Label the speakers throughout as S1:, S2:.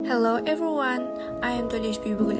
S1: Hello everyone, I am Төлеш Bibigүл,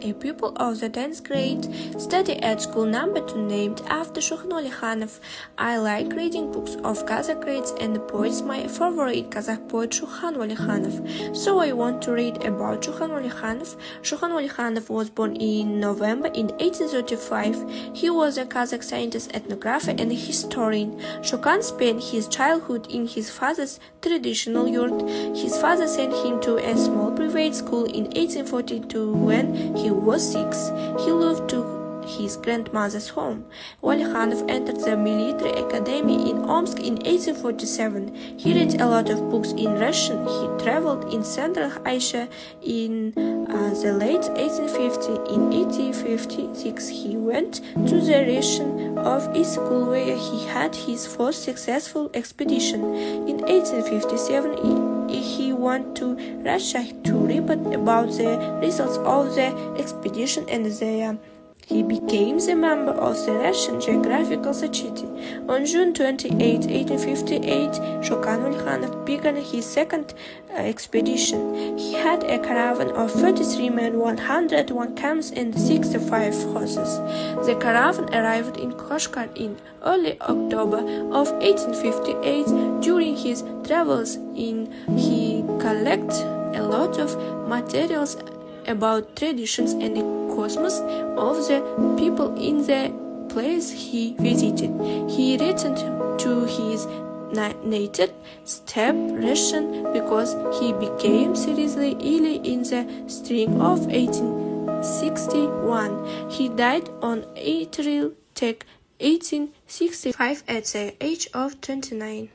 S1: a pupil of the 10th grade, study at school number 2 named after Уәлиханов. I like reading books of Kazakh grades and poets. My favorite Kazakh poet Уәлиханов. So I want to read about Уәлиханов. Уәlihанов was born in November in 1835. He was a Kazakh scientist, ethnographer and historian. Шукан spent his childhood in his father's traditional yurt. His father sent him to a small private school in 1842 when he was 6. He moved to his grandmother's home. Uәlihанов entered the military academy in Omsk in 1847. He read a lot of books in Russian. He traveled in Central Asia in the late 1850s. In 1856, he went to the region of East School where he had his first successful expedition. In 1857, he went to Russia to report about the results of the expedition, and he became a member of the Russian Geographical Society. On June 28, 1858, Уәlihанов began his second expedition. He had a caravan of 33 men, 101 camels, and 65 horses. The caravan arrived in Kashgar in early October of 1858. During his travels he collected a lot of materials about traditions and the cosmos of the people in the place he visited. He returned to his native steppe region because he became seriously ill in the spring of 1861. He died on April 10, 1865 at the age of 29.